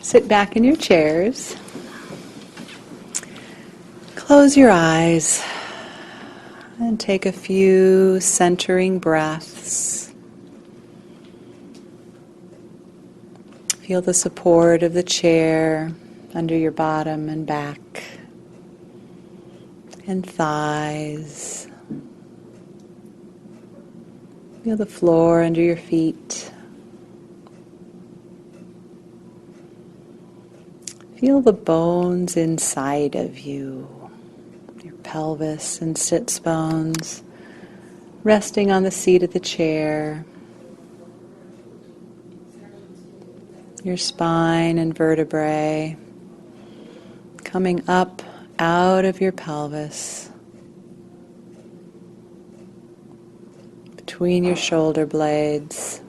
Sit back in your chairs. Close your eyes and take a few centering breaths. Feel the support of the chair under your bottom and back and thighs. Feel the floor under your feet. Feel the bones inside of you, your pelvis and sits bones, resting on the seat of the chair, your spine and vertebrae coming up out of your pelvis, between your shoulder blades,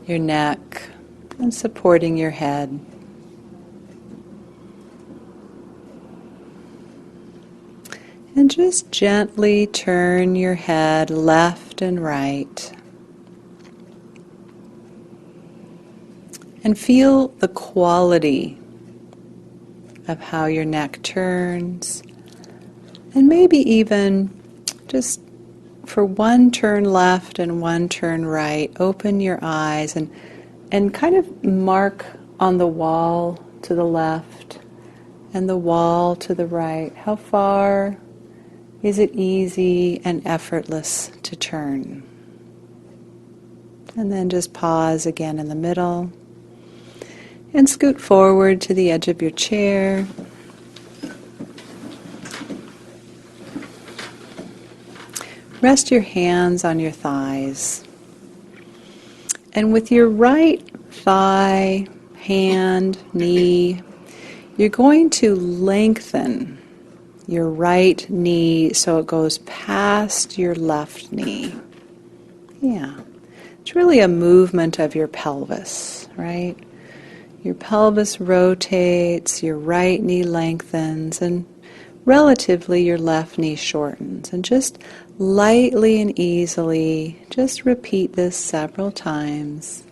your neck, and supporting your head. And just gently turn your head left and right. And feel the quality of how your neck turns. And maybe even just for one turn left and one turn right, open your eyes and kind of mark on the wall to the left and the wall to the right. How far is it easy and effortless to turn? And then just pause again in the middle and scoot forward to the edge of your chair. Rest your hands on your thighs. And with your right thigh, hand, knee, you're going to lengthen your right knee so it goes past your left knee. Yeah. It's really a movement of your pelvis, right? Your pelvis rotates, your right knee lengthens, and relatively your left knee shortens. And just lightly and easily, just repeat this several times.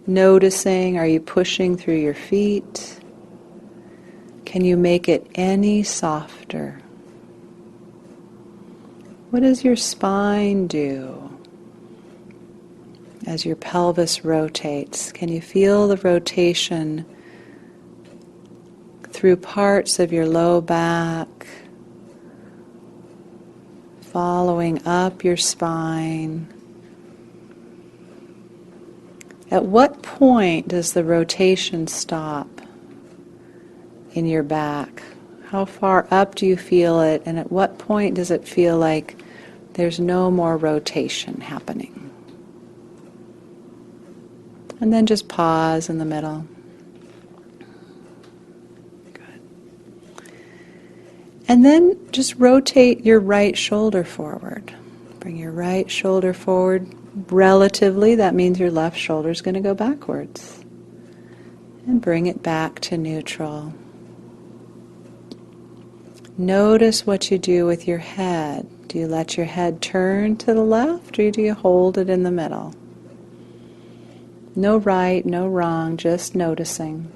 Noticing, are you pushing through your feet? Can you make it any softer? What does your spine do as your pelvis rotates? Can you feel the rotation through parts of your low back, following up your spine? At what point does the rotation stop in your back? How far up do you feel it, and at what point does it feel like there's no more rotation happening? And then just pause in the middle. Good. And then just rotate your right shoulder forward. Bring your right shoulder forward relatively. That means your left shoulder is going to go backwards. And bring it back to neutral. Notice what you do with your head. Do you let your head turn to the left, or do you hold it in the middle? No right, no wrong, just noticing.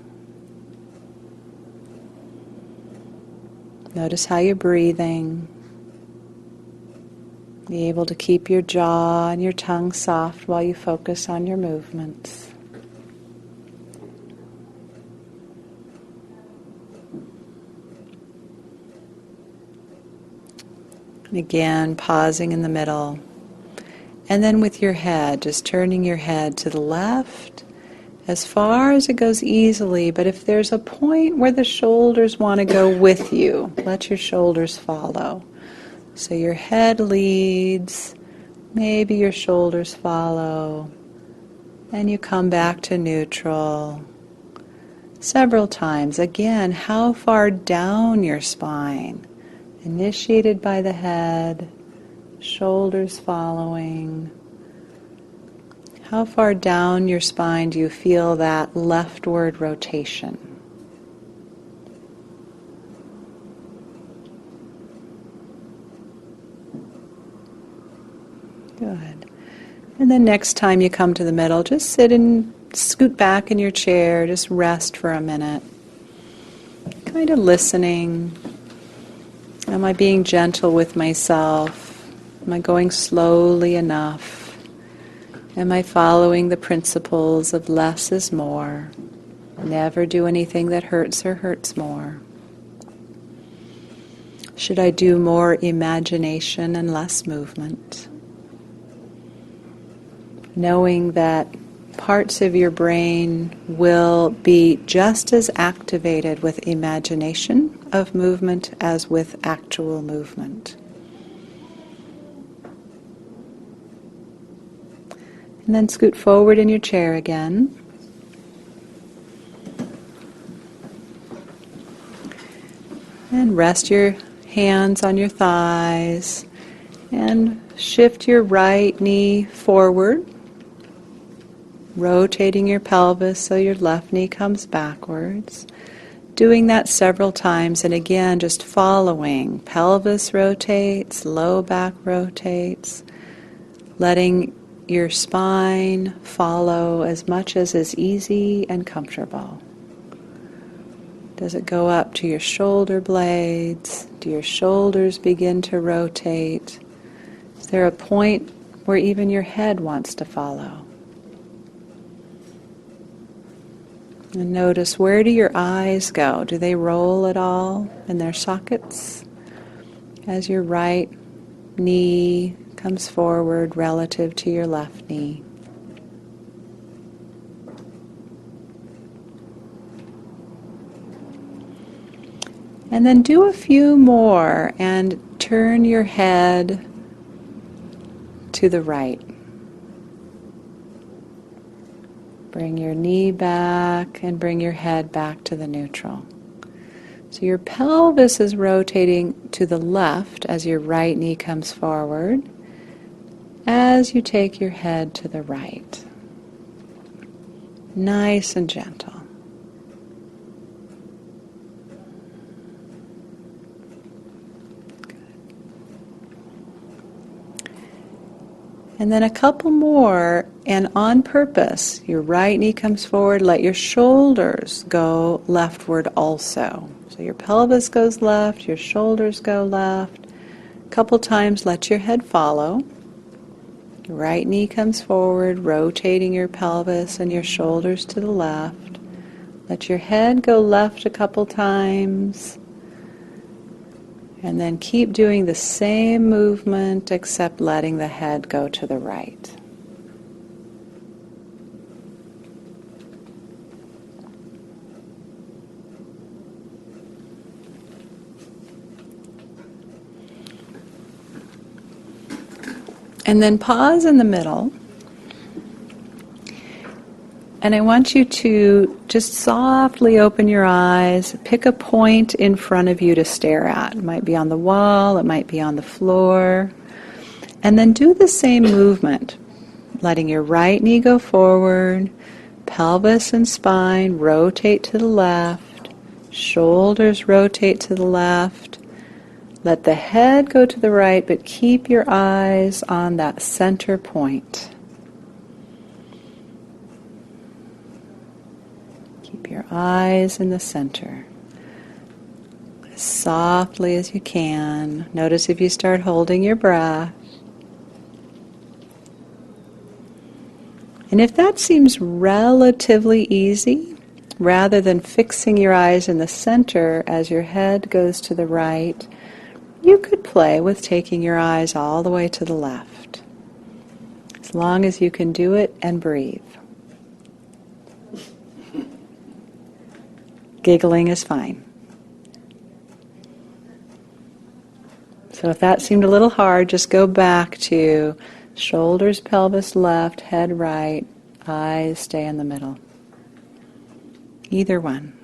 Notice how you're breathing. Be able to keep your jaw and your tongue soft while you focus on your movements. And again, pausing in the middle. And then with your head, just turning your head to the left as far as it goes easily. But if there's a point where the shoulders want to go with you, let your shoulders follow. So your head leads, maybe your shoulders follow, and you come back to neutral several times. Again, how far down your spine? Initiated by the head, shoulders following. How far down your spine do you feel that leftward rotation? Good. And And then next time you come to the middle, just sit and scoot back in your chair, just rest for a minute. Kind of listening. Am I being gentle with myself? Am I going slowly enough? Am I following the principles of less is more? Never do anything that hurts or hurts more. Should I do more imagination and less movement? Knowing that parts of your brain will be just as activated with imagination of movement as with actual movement. And then scoot forward in your chair again. And rest your hands on your thighs and shift your right knee forward, rotating your pelvis so your left knee comes backwards. Doing that several times, and again just following. Pelvis rotates, low back rotates, letting your spine follow as much as is easy and comfortable. Does it go up to your shoulder blades? Do your shoulders begin to rotate? Is there a point where even your head wants to follow? And notice, where do your eyes go? Do they roll at all in their sockets? As your right knee comes forward relative to your left knee. And then do a few more and turn your head to the right. Bring your knee back and bring your head back to the neutral. So your pelvis is rotating to the left as your right knee comes forward, as you take your head to the right. Nice and gentle. And then a couple more, and on purpose, your right knee comes forward, let your shoulders go leftward also. So your pelvis goes left, your shoulders go left. A couple times, let your head follow. Your right knee comes forward, rotating your pelvis and your shoulders to the left. Let your head go left a couple times. And then keep doing the same movement, except letting the head go to the right. And then pause in the middle. And I want you to just softly open your eyes, pick a point in front of you to stare at. It might be on the wall, it might be on the floor. And then do the same movement, letting your right knee go forward, pelvis and spine rotate to the left, shoulders rotate to the left. Let the head go to the right, but keep your eyes on that center point. Keep your eyes in the center. As softly as you can. Notice if you start holding your breath. And if that seems relatively easy, rather than fixing your eyes in the center as your head goes to the right, you could play with taking your eyes all the way to the left. As long as you can do it and breathe. Giggling is fine. So if that seemed a little hard, just go back to shoulders, pelvis left, head right, eyes stay in the middle. Either one.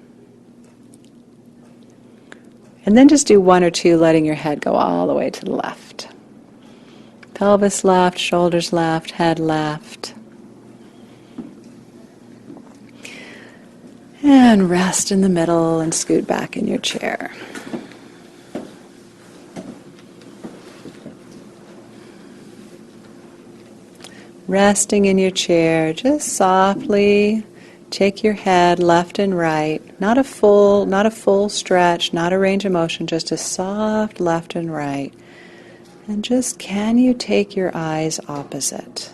And then just do one or two, letting your head go all the way to the left. Pelvis left, shoulders left, head left. And rest in the middle and scoot back in your chair. Resting in your chair, just softly take your head left and right. Not a full stretch, not a range of motion, just a soft left and right. And just, can you take your eyes opposite?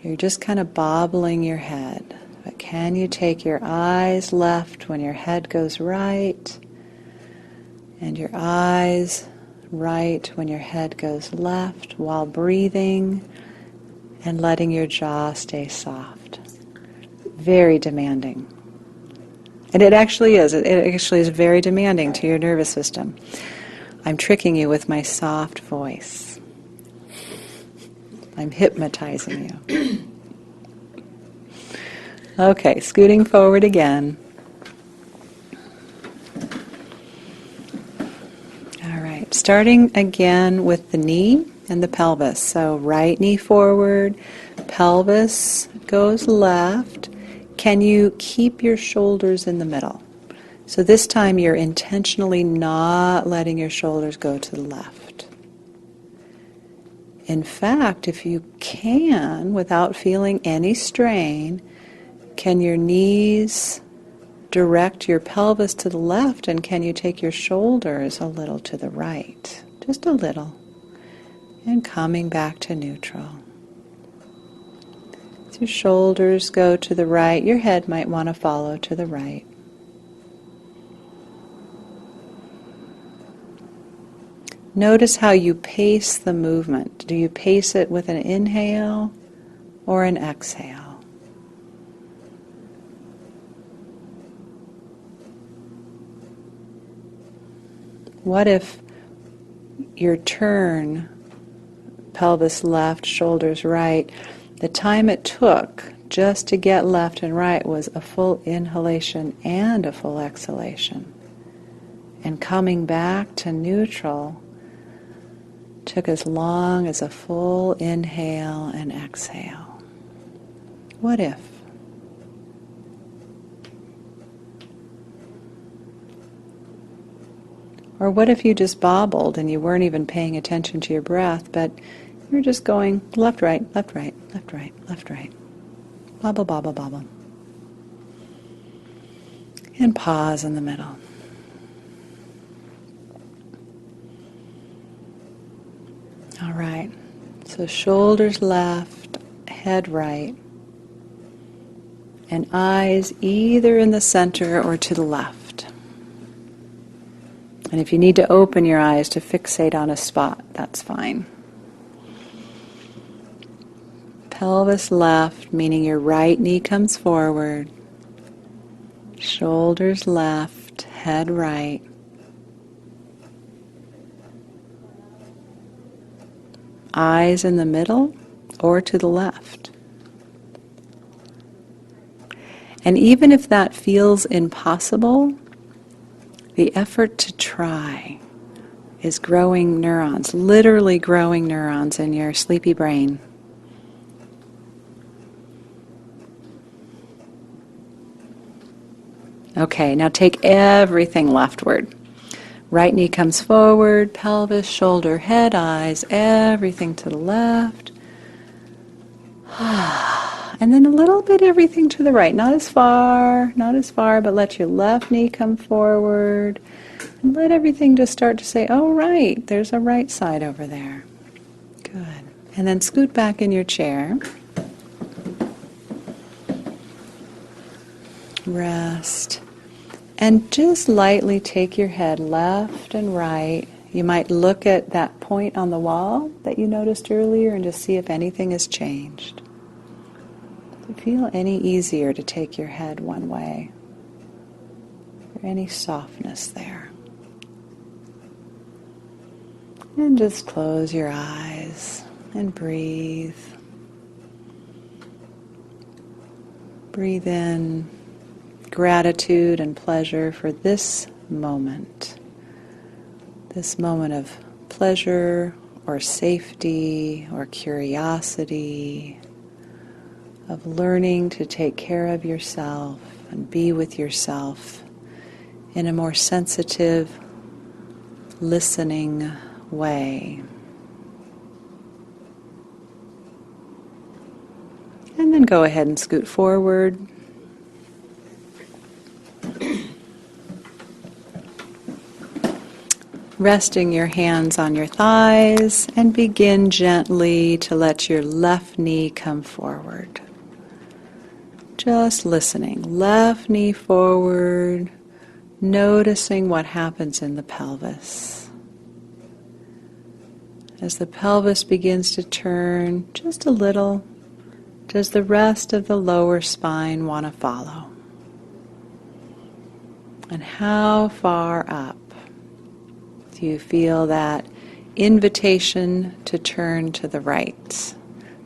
You're just kind of bobbling your head. But can you take your eyes left when your head goes right? And your eyes right when your head goes left, while breathing and letting your jaw stay soft. Very demanding. And it actually is. It actually is very demanding to your nervous system. I'm tricking you with my soft voice. I'm hypnotizing you. Okay, scooting forward again. All right, starting again with the knee and the pelvis. So right knee forward, pelvis goes left. Can you keep your shoulders in the middle? So this time you're intentionally not letting your shoulders go to the left. In fact, if you can, without feeling any strain, can your knees direct your pelvis to the left, and can you take your shoulders a little to the right? Just a little. And coming back to neutral. As your shoulders go to the right, your head might want to follow to the right. Notice how you pace the movement. Do you pace it with an inhale or an exhale? What if your turn, pelvis left, shoulders right, the time it took just to get left and right was a full inhalation and a full exhalation? And coming back to neutral took as long as a full inhale and exhale. What if? Or what if you just bobbled and you weren't even paying attention to your breath, but you're just going left, right, left, right, left, right, left, right. Bobble, bobble, bobble. And pause in the middle. All right, so shoulders left, head right, and eyes either in the center or to the left. And if you need to open your eyes to fixate on a spot, that's fine. Pelvis left, meaning your right knee comes forward, shoulders left, head right. Eyes in the middle or to the left. And even if that feels impossible, the effort to try is growing neurons, literally growing neurons in your sleepy brain. Okay, now take everything leftward. Right knee comes forward, pelvis, shoulder, head, eyes, everything to the left. And then a little bit everything to the right. Not as far, but let your left knee come forward. And let everything just start to say, oh, right, there's a right side over there. Good. And then scoot back in your chair. Rest. And just lightly take your head left and right. You might look at that point on the wall that you noticed earlier and just see if anything has changed. Does it feel any easier to take your head one way? Is there any softness there? And just close your eyes and breathe. Breathe in gratitude and pleasure for this moment of pleasure or safety or curiosity, of learning to take care of yourself and be with yourself in a more sensitive, listening way. And then go ahead and scoot forward. Resting your hands on your thighs, and begin gently to let your left knee come forward. Just listening. Left knee forward, noticing what happens in the pelvis. As the pelvis begins to turn just a little, does the rest of the lower spine want to follow? And how far up do you feel that invitation to turn to the right?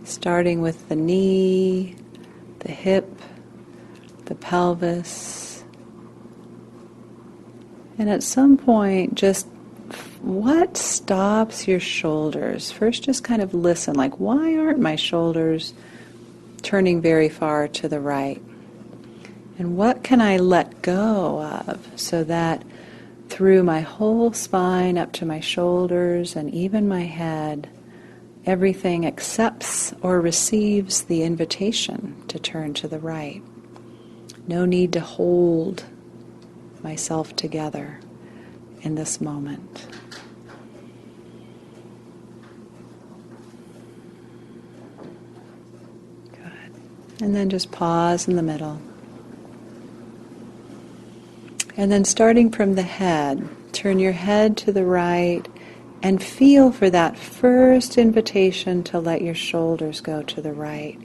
Starting with the knee, the hip, the pelvis. And at some point, just what stops your shoulders? First, just kind of listen, like, why aren't my shoulders turning very far to the right? And what can I let go of so that through my whole spine up to my shoulders and even my head, everything accepts or receives the invitation to turn to the right. No need to hold myself together in this moment. Good. And then just pause in the middle. And then starting from the head, turn your head to the right and feel for that first invitation to let your shoulders go to the right.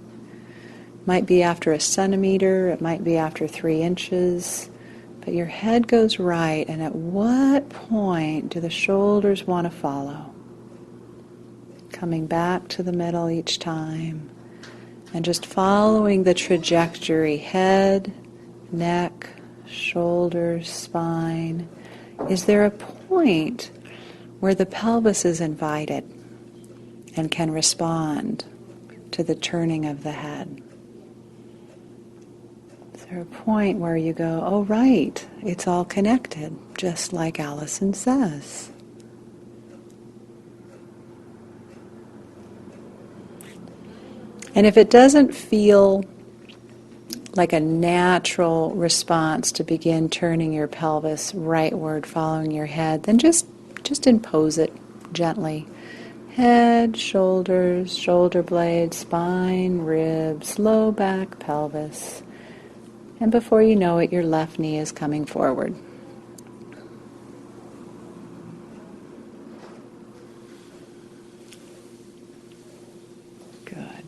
Might be after a centimeter, it might be after 3 inches, but your head goes right, and at what point do the shoulders want to follow? Coming back to the middle each time, and just following the trajectory, head, neck, shoulders, spine. Is there a point where the pelvis is invited and can respond to the turning of the head? Is there a point where you go, oh right, it's all connected, just like Allison says? And if it doesn't feel like a natural response to begin turning your pelvis rightward, following your head, then just impose it gently. Head, shoulders, shoulder blades, spine, ribs, low back, pelvis. And before you know it, your left knee is coming forward. Good.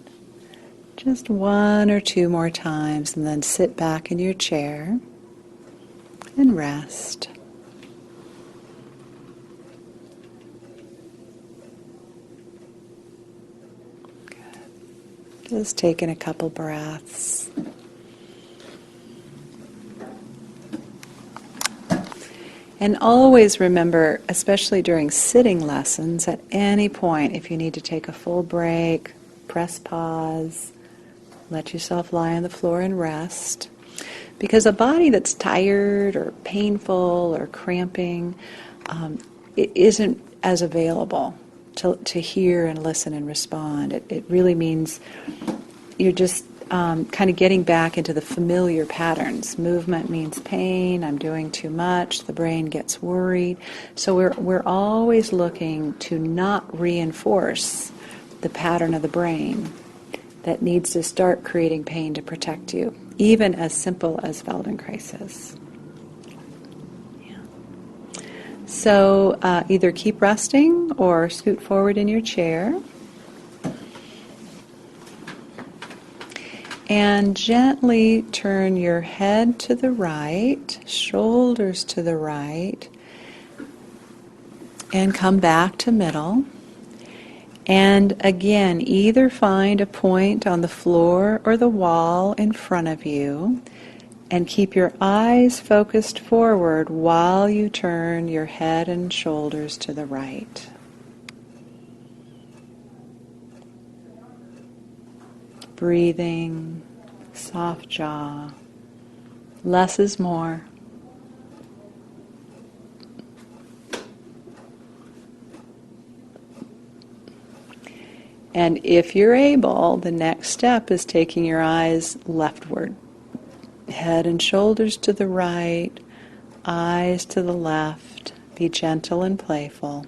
Just 1 or 2 more times, and then sit back in your chair and rest. Good. Just taking a couple breaths. And always remember, especially during sitting lessons, at any point, if you need to take a full break, press pause. Let yourself lie on the floor and rest. Because a body that's tired or painful or cramping, it isn't as available to hear and listen and respond. It really means you're just kind of getting back into the familiar patterns. Movement means pain, I'm doing too much, the brain gets worried. So we're always looking to not reinforce the pattern of the brain that needs to start creating pain to protect you, even as simple as Feldenkrais. Yeah. So either keep resting or scoot forward in your chair. And gently turn your head to the right, shoulders to the right, and come back to middle. And again, either find a point on the floor or the wall in front of you and keep your eyes focused forward while you turn your head and shoulders to the right. Breathing, soft jaw, less is more. And if you're able, the next step is taking your eyes leftward. Head and shoulders to the right, eyes to the left. Be gentle and playful.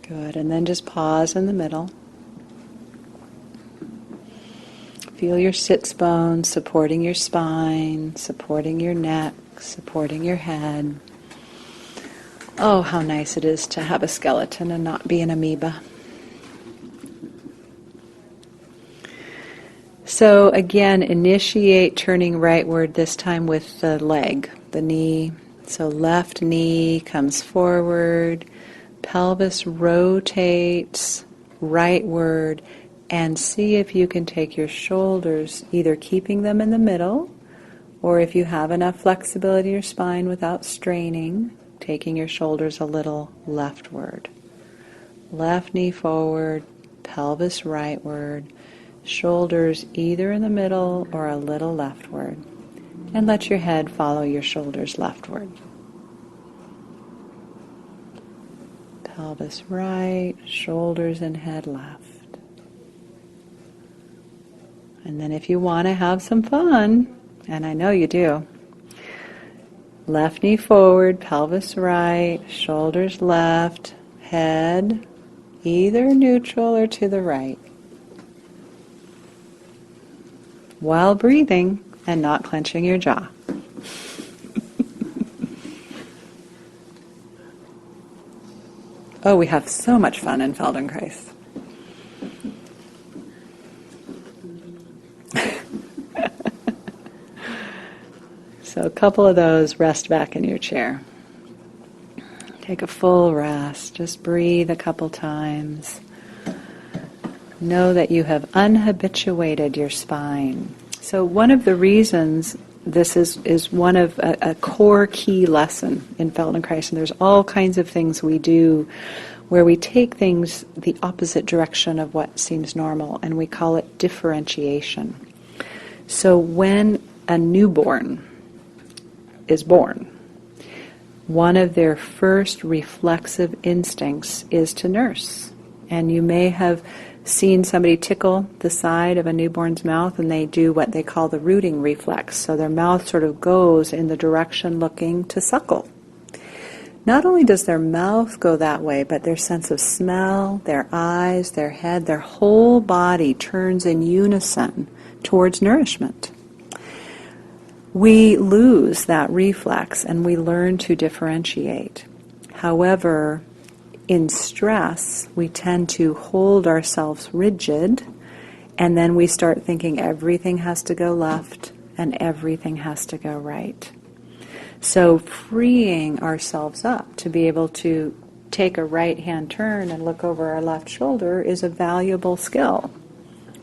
Good, and then just pause in the middle. Feel your sits bones supporting your spine, supporting your neck, supporting your head. Oh, how nice it is to have a skeleton and not be an amoeba. So again, initiate turning rightward, this time with the leg, the knee. So left knee comes forward, pelvis rotates rightward, and see if you can take your shoulders, either keeping them in the middle, or if you have enough flexibility in your spine without straining, taking your shoulders a little leftward. Left knee forward, pelvis rightward, shoulders either in the middle or a little leftward. And let your head follow your shoulders leftward. Pelvis right, shoulders and head left. And then if you want to have some fun, and I know you do, left knee forward, pelvis right, shoulders left, head either neutral or to the right. While breathing and not clenching your jaw. Oh, we have so much fun in Feldenkrais. So a couple of those, rest back in your chair. Take a full rest. Just breathe a couple times. Know that you have unhabituated your spine. So one of the reasons this is one of a core key lesson in Feldenkrais, and there's all kinds of things we do where we take things the opposite direction of what seems normal, and we call it differentiation. So when a newborn is born, one of their first reflexive instincts is to nurse. And you may have seen somebody tickle the side of a newborn's mouth, and they do what they call the rooting reflex. So their mouth sort of goes in the direction looking to suckle. Not only does their mouth go that way, but their sense of smell, their eyes, their head, their whole body turns in unison towards nourishment. We lose that reflex and we learn to differentiate. However, in stress, we tend to hold ourselves rigid, and then we start thinking everything has to go left and everything has to go right. So freeing ourselves up to be able to take a right-hand turn and look over our left shoulder is a valuable skill,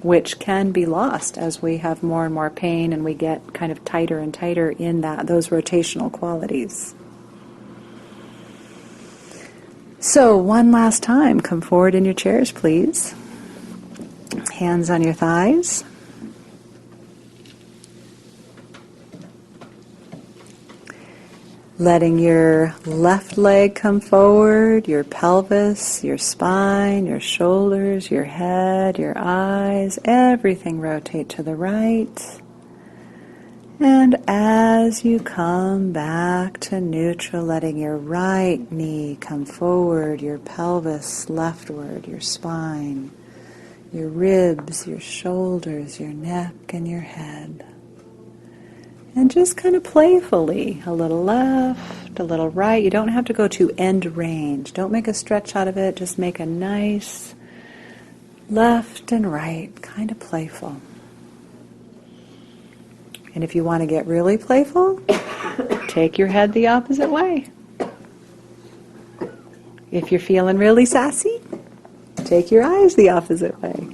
which can be lost as we have more and more pain and we get kind of tighter and tighter in those rotational qualities. So one last time, come forward in your chairs, please. Hands on your thighs. Letting your left leg come forward, your pelvis, your spine, your shoulders, your head, your eyes, everything rotate to the right. And as you come back to neutral, letting your right knee come forward, your pelvis leftward, your spine, your ribs, your shoulders, your neck, and your head. And just kind of playfully, a little left, a little right. You don't have to go to end range. Don't make a stretch out of it. Just make a nice left and right, kind of playful. And if you want to get really playful, take your head the opposite way. If you're feeling really sassy, take your eyes the opposite way.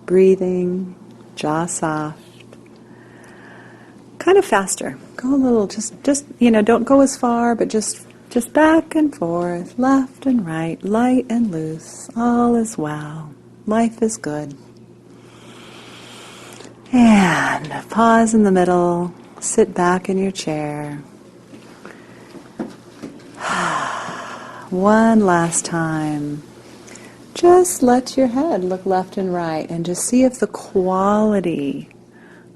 Breathing, jaw soft, kind of faster. Go a little, just don't go as far, but just Just back and forth, left and right, light and loose. All is well. Life is good. And pause in the middle. Sit back in your chair. One last time. Just let your head look left and right and just see if the quality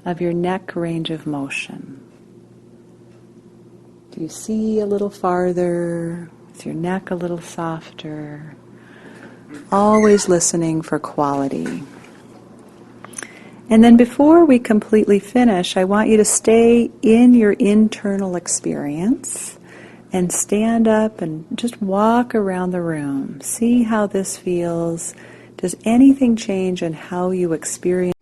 of your neck range of motion. Do you see a little farther? Is your neck a little softer? Always listening for quality. And then before we completely finish, I want you to stay in your internal experience and stand up and just walk around the room. See how this feels. Does anything change in how you experience